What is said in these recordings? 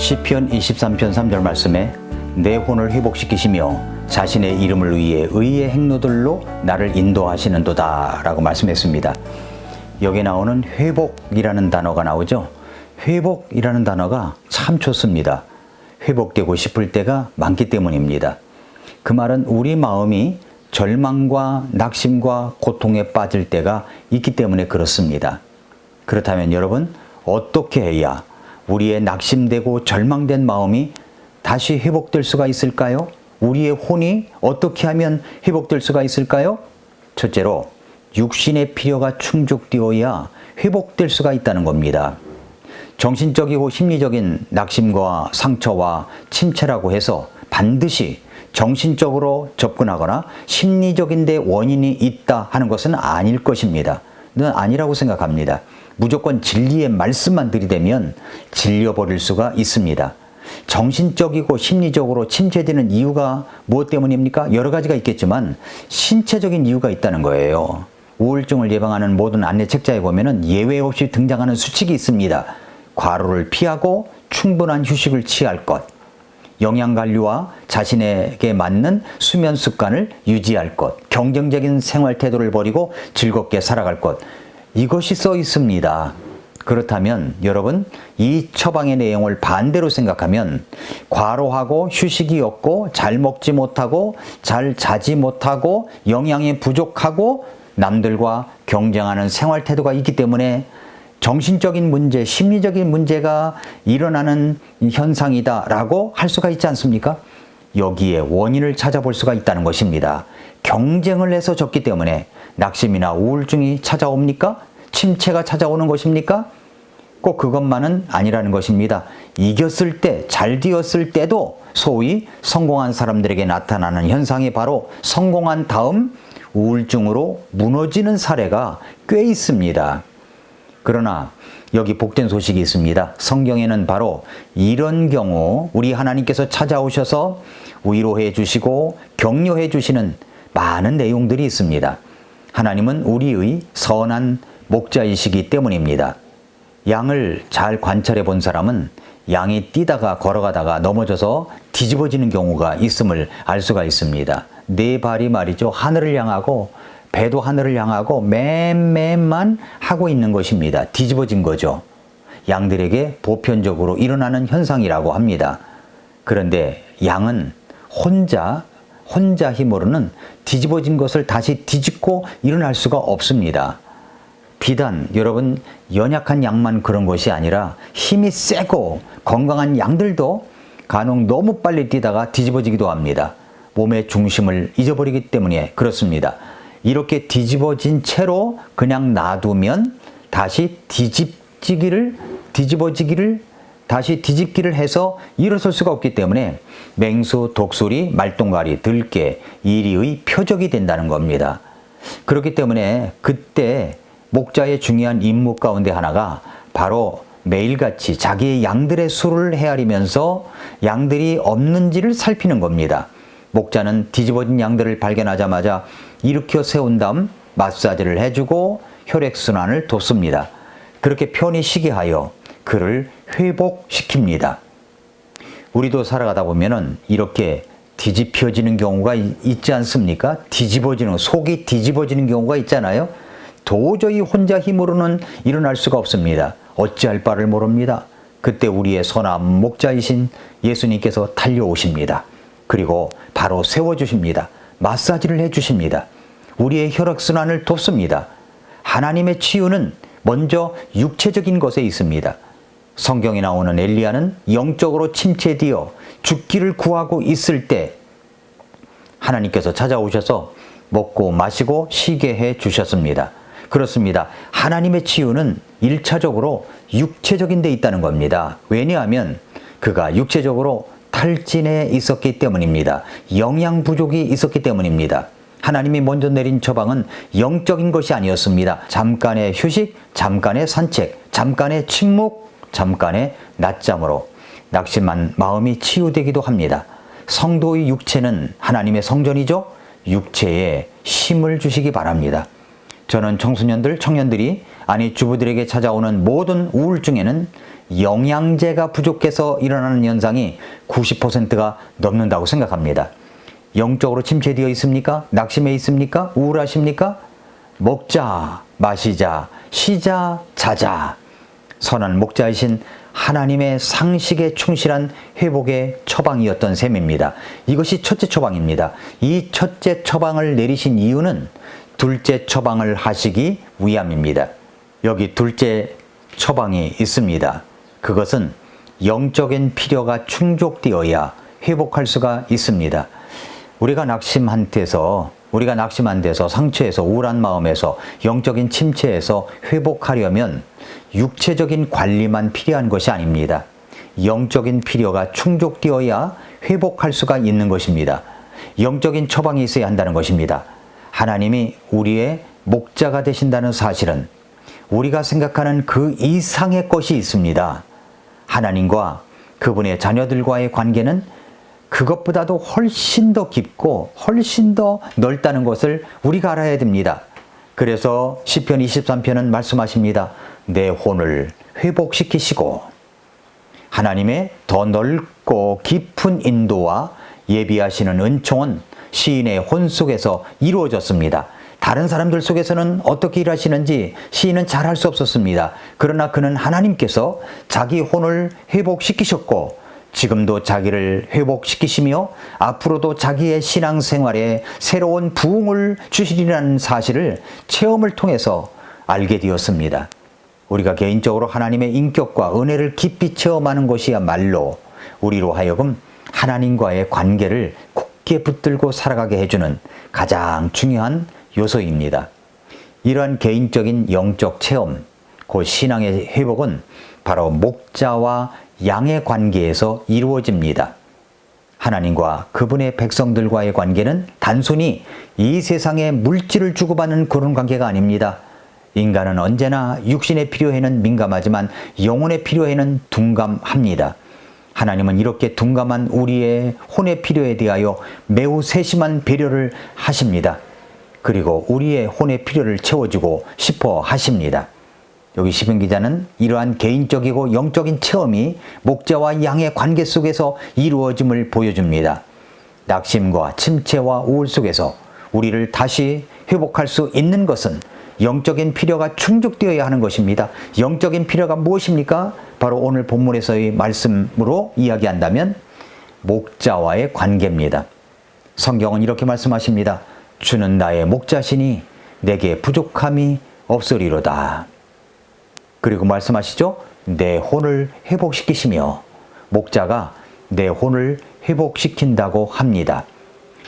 시편 23편 3절 말씀에 내 혼을 회복시키시며 자신의 이름을 위해 의의 행로들로 나를 인도하시는도다 라고 말씀했습니다. 여기에 나오는 회복이라는 단어가 나오죠. 회복이라는 단어가 참 좋습니다. 회복되고 싶을 때가 많기 때문입니다. 그 말은 우리 마음이 절망과 낙심과 고통에 빠질 때가 있기 때문에 그렇습니다. 그렇다면 여러분, 어떻게 해야 우리의 낙심되고 절망된 마음이 다시 회복될 수가 있을까요? 우리의 혼이 어떻게 하면 회복될 수가 있을까요? 첫째로 육신의 필요가 충족되어야 회복될 수가 있다는 겁니다. 정신적이고 심리적인 낙심과 상처와 침체라고 해서 반드시 정신적으로 접근하거나 심리적인 데 원인이 있다 하는 것은 아닐 것입니다. 는 아니라고 생각합니다. 무조건 진리의 말씀만 들이대면 질려버릴 수가 있습니다. 정신적이고 심리적으로 침체되는 이유가 무엇 때문입니까? 여러 가지가 있겠지만 신체적인 이유가 있다는 거예요. 우울증을 예방하는 모든 안내 책자에 보면은 예외 없이 등장하는 수칙이 있습니다. 과로를 피하고 충분한 휴식을 취할 것, 영양관리와 자신에게 맞는 수면 습관을 유지할 것, 경쟁적인 생활 태도를 버리고 즐겁게 살아갈 것, 이것이 써 있습니다. 그렇다면 여러분, 이 처방의 내용을 반대로 생각하면 과로하고 휴식이 없고 잘 먹지 못하고 잘 자지 못하고 영양이 부족하고 남들과 경쟁하는 생활 태도가 있기 때문에 정신적인 문제, 심리적인 문제가 일어나는 현상이다라고 할 수가 있지 않습니까? 여기에 원인을 찾아볼 수가 있다는 것입니다. 경쟁을 해서 졌기 때문에 낙심이나 우울증이 찾아옵니까? 침체가 찾아오는 것입니까? 꼭 그것만은 아니라는 것입니다. 이겼을 때, 잘 되었을 때도 소위 성공한 사람들에게 나타나는 현상이 바로 성공한 다음 우울증으로 무너지는 사례가 꽤 있습니다. 그러나 여기 복된 소식이 있습니다. 성경에는 바로 이런 경우 우리 하나님께서 찾아오셔서 위로해 주시고 격려해 주시는 많은 내용들이 있습니다. 하나님은 우리의 선한 목자이시기 때문입니다. 양을 잘 관찰해 본 사람은 양이 뛰다가 걸어가다가 넘어져서 뒤집어지는 경우가 있음을 알 수가 있습니다. 네 발이 말이죠. 하늘을 향하고 배도 하늘을 향하고 맨만 하고 있는 것입니다. 뒤집어진 거죠. 양들에게 보편적으로 일어나는 현상이라고 합니다. 그런데 양은 혼자 힘으로는 뒤집어진 것을 다시 뒤집고 일어날 수가 없습니다. 비단 여러분 연약한 양만 그런 것이 아니라 힘이 세고 건강한 양들도 간혹 너무 빨리 뛰다가 뒤집어지기도 합니다. 몸의 중심을 잊어버리기 때문에 그렇습니다. 이렇게 뒤집어진 채로 그냥 놔두면 다시 다시 뒤집기를 해서 일어설 수가 없기 때문에 맹수, 독수리, 말똥가리, 들깨, 이리의 표적이 된다는 겁니다. 그렇기 때문에 그때 목자의 중요한 임무 가운데 하나가 바로 매일같이 자기의 양들의 수를 헤아리면서 양들이 없는지를 살피는 겁니다. 목자는 뒤집어진 양들을 발견하자마자 일으켜 세운 다음 마사지를 해주고 혈액순환을 돕습니다. 그렇게 편히 쉬게 하여 그를 회복시킵니다. 우리도 살아가다 보면은 이렇게 뒤집혀지는 경우가 있지 않습니까? 속이 뒤집어지는 경우가 있잖아요. 도저히 혼자 힘으로는 일어날 수가 없습니다. 어찌할 바를 모릅니다. 그때 우리의 선한 목자이신 예수님께서 달려오십니다. 그리고 바로 세워주십니다. 마사지를 해주십니다. 우리의 혈액순환을 돕습니다. 하나님의 치유는 먼저 육체적인 것에 있습니다. 성경에 나오는 엘리야는 영적으로 침체되어 죽기를 구하고 있을 때 하나님께서 찾아오셔서 먹고 마시고 쉬게 해 주셨습니다. 그렇습니다. 하나님의 치유는 1차적으로 육체적인 데 있다는 겁니다. 왜냐하면 그가 육체적으로 탈진에 있었기 때문입니다. 영양 부족이 있었기 때문입니다. 하나님이 먼저 내린 처방은 영적인 것이 아니었습니다. 잠깐의 휴식, 잠깐의 산책, 잠깐의 침묵, 잠깐의 낮잠으로 낙심한 마음이 치유되기도 합니다. 성도의 육체는 하나님의 성전이죠. 육체에 힘을 주시기 바랍니다. 저는 청년들이 아니 주부들에게 찾아오는 모든 우울증에는 영양제가 부족해서 일어나는 현상이 90%가 넘는다고 생각합니다. 영적으로 침체되어 있습니까? 낙심해 있습니까? 우울하십니까? 먹자, 마시자, 쉬자, 자자. 선한 목자이신 하나님의 상식에 충실한 회복의 처방이었던 셈입니다. 이것이 첫째 처방입니다. 이 첫째 처방을 내리신 이유는 둘째 처방을 하시기 위함입니다. 여기 둘째 처방이 있습니다. 그것은 영적인 필요가 충족되어야 회복할 수가 있습니다. 우리가 낙심한 데서 상처에서 우울한 마음에서 영적인 침체에서 회복하려면 육체적인 관리만 필요한 것이 아닙니다. 영적인 필요가 충족되어야 회복할 수가 있는 것입니다. 영적인 처방이 있어야 한다는 것입니다. 하나님이 우리의 목자가 되신다는 사실은 우리가 생각하는 그 이상의 것이 있습니다. 하나님과 그분의 자녀들과의 관계는 그것보다도 훨씬 더 깊고 훨씬 더 넓다는 것을 우리가 알아야 됩니다. 그래서 시편 23편은 말씀하십니다. 내 혼을 회복시키시고 하나님의 더 넓고 깊은 인도와 예비하시는 은총은 시인의 혼 속에서 이루어졌습니다. 다른 사람들 속에서는 어떻게 일하시는지 시인은 잘 알 수 없었습니다. 그러나 그는 하나님께서 자기 혼을 회복시키셨고 지금도 자기를 회복시키시며 앞으로도 자기의 신앙생활에 새로운 부흥을 주시리라는 사실을 체험을 통해서 알게 되었습니다. 우리가 개인적으로 하나님의 인격과 은혜를 깊이 체험하는 것이야말로 우리로 하여금 하나님과의 관계를 굳게 붙들고 살아가게 해주는 가장 중요한 요소입니다. 이러한 개인적인 영적 체험, 곧 신앙의 회복은 바로 목자와 양의 관계에서 이루어집니다. 하나님과 그분의 백성들과의 관계는 단순히 이 세상의 물질을 주고받는 그런 관계가 아닙니다. 인간은 언제나 육신의 필요에는 민감하지만 영혼의 필요에는 둔감합니다. 하나님은 이렇게 둔감한 우리의 혼의 필요에 대하여 매우 세심한 배려를 하십니다. 그리고 우리의 혼의 필요를 채워주고 싶어 하십니다. 여기 시편 기자는 이러한 개인적이고 영적인 체험이 목자와 양의 관계 속에서 이루어짐을 보여줍니다. 낙심과 침체와 우울 속에서 우리를 다시 회복할 수 있는 것은 영적인 필요가 충족되어야 하는 것입니다. 영적인 필요가 무엇입니까? 바로 오늘 본문에서의 말씀으로 이야기한다면 목자와의 관계입니다. 성경은 이렇게 말씀하십니다. 주는 나의 목자시니 내게 부족함이 없으리로다. 그리고 말씀하시죠. 내 혼을 회복시키시며 목자가 내 혼을 회복시킨다고 합니다.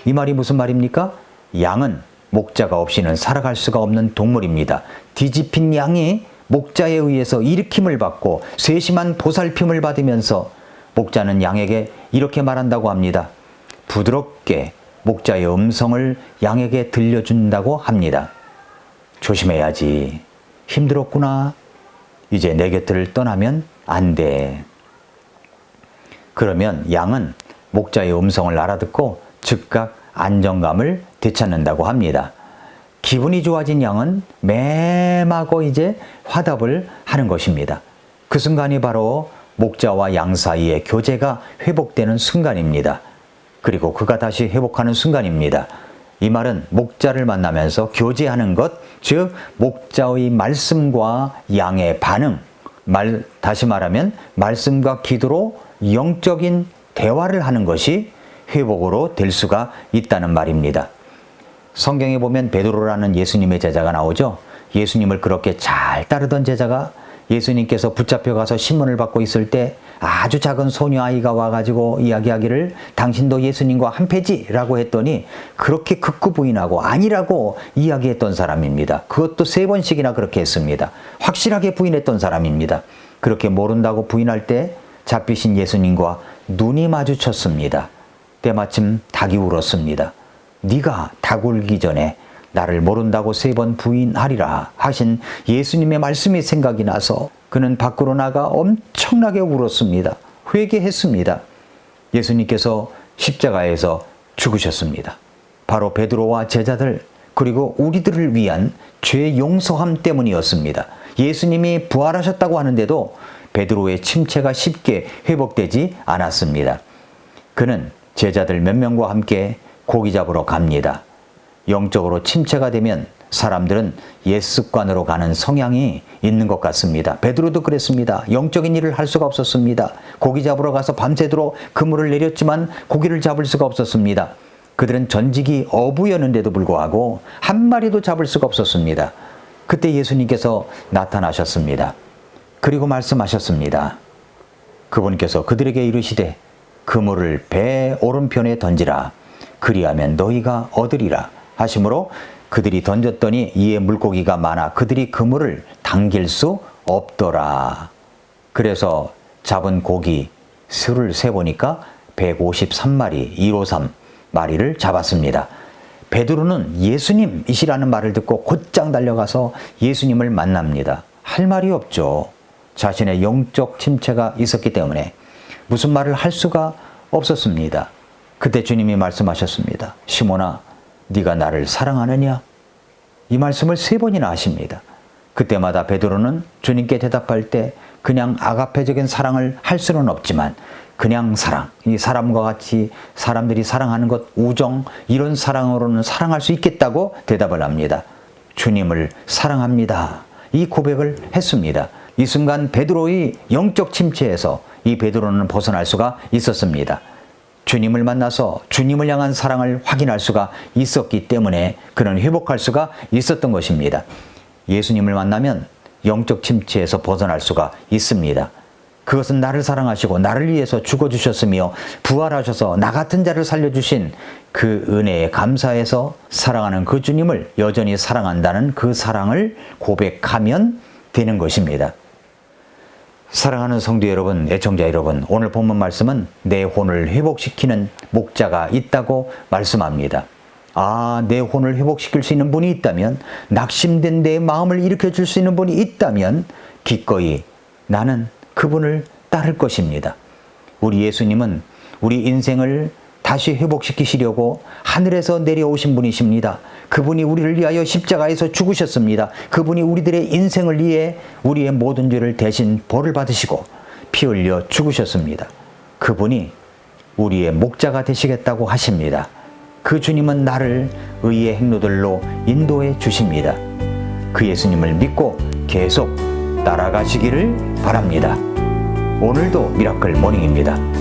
이 말이 무슨 말입니까? 양은 목자가 없이는 살아갈 수가 없는 동물입니다. 뒤집힌 양이 목자에 의해서 일으킴을 받고 세심한 보살핌을 받으면서 목자는 양에게 이렇게 말한다고 합니다. 부드럽게 목자의 음성을 양에게 들려준다고 합니다. 조심해야지. 힘들었구나. 이제 내 곁을 떠나면 안 돼. 그러면 양은 목자의 음성을 알아듣고 즉각 안정감을 되찾는다고 합니다. 기분이 좋아진 양은 맴하고 이제 화답을 하는 것입니다. 그 순간이 바로 목자와 양 사이의 교제가 회복되는 순간입니다. 그리고 그가 다시 회복하는 순간입니다. 이 말은 목자를 만나면서 교제하는 것, 즉 목자의 말씀과 양의 반응, 다시 말하면 말씀과 기도로 영적인 대화를 하는 것이 회복으로 될 수가 있다는 말입니다. 성경에 보면 베드로라는 예수님의 제자가 나오죠. 예수님을 그렇게 잘 따르던 제자가 예수님께서 붙잡혀 가서 신문을 받고 있을 때 아주 작은 소녀 아이가 와가지고 이야기하기를 당신도 예수님과 한패지라고 했더니 그렇게 극구 부인하고 아니라고 이야기했던 사람입니다. 그것도 3번씩이나 그렇게 했습니다. 확실하게 부인했던 사람입니다. 그렇게 모른다고 부인할 때 잡히신 예수님과 눈이 마주쳤습니다. 때마침 닭이 울었습니다. 네가 닭 울기 전에 나를 모른다고 3번 부인하리라 하신 예수님의 말씀이 생각이 나서 그는 밖으로 나가 엄청나게 울었습니다. 회개했습니다. 예수님께서 십자가에서 죽으셨습니다. 바로 베드로와 제자들 그리고 우리들을 위한 죄 용서함 때문이었습니다. 예수님이 부활하셨다고 하는데도 베드로의 침체가 쉽게 회복되지 않았습니다. 그는 제자들 몇 명과 함께 고기 잡으러 갑니다. 영적으로 침체가 되면 사람들은 옛 습관으로 가는 성향이 있는 것 같습니다. 베드로도 그랬습니다. 영적인 일을 할 수가 없었습니다. 고기 잡으러 가서 밤새도록 그물을 내렸지만 고기를 잡을 수가 없었습니다. 그들은 전직이 어부였는데도 불구하고 한 마리도 잡을 수가 없었습니다. 그때 예수님께서 나타나셨습니다. 그리고 말씀하셨습니다. 그분께서 그들에게 이르시되 그물을 배 오른편에 던지라. 그리하면 너희가 얻으리라 하시므로 그들이 던졌더니 이에 물고기가 많아 그들이 그물을 당길 수 없더라. 그래서 잡은 고기 수를 세보니까 153마리, 153마리를 잡았습니다. 베드로는 예수님이시라는 말을 듣고 곧장 달려가서 예수님을 만납니다. 할 말이 없죠. 자신의 영적 침체가 있었기 때문에 무슨 말을 할 수가 없었습니다. 그때 주님이 말씀하셨습니다. 시몬아, 네가 나를 사랑하느냐? 이 말씀을 3번이나 하십니다. 그때마다 베드로는 주님께 대답할 때 그냥 아가페적인 사랑을 할 수는 없지만 그냥 사랑, 이 사람과 같이 사람들이 사랑하는 것, 우정, 이런 사랑으로는 사랑할 수 있겠다고 대답을 합니다. 주님을 사랑합니다. 이 고백을 했습니다. 이 순간 베드로의 영적 침체에서 이 베드로는 벗어날 수가 있었습니다. 주님을 만나서 주님을 향한 사랑을 확인할 수가 있었기 때문에 그는 회복할 수가 있었던 것입니다. 예수님을 만나면 영적 침체에서 벗어날 수가 있습니다. 그것은 나를 사랑하시고 나를 위해서 죽어주셨으며 부활하셔서 나 같은 자를 살려주신 그 은혜에 감사해서 사랑하는 그 주님을 여전히 사랑한다는 그 사랑을 고백하면 되는 것입니다. 사랑하는 성도 여러분, 애청자 여러분, 오늘 본문 말씀은 내 혼을 회복시키는 목자가 있다고 말씀합니다. 아, 내 혼을 회복시킬 수 있는 분이 있다면, 낙심된 내 마음을 일으켜 줄 수 있는 분이 있다면 기꺼이 나는 그분을 따를 것입니다. 우리 예수님은 우리 인생을 다시 회복시키시려고 하늘에서 내려오신 분이십니다. 그분이 우리를 위하여 십자가에서 죽으셨습니다. 그분이 우리들의 인생을 위해 우리의 모든 죄를 대신 벌을 받으시고 피 흘려 죽으셨습니다. 그분이 우리의 목자가 되시겠다고 하십니다. 그 주님은 나를 의의 행로들로 인도해 주십니다. 그 예수님을 믿고 계속 따라가시기를 바랍니다. 오늘도 미라클 모닝입니다.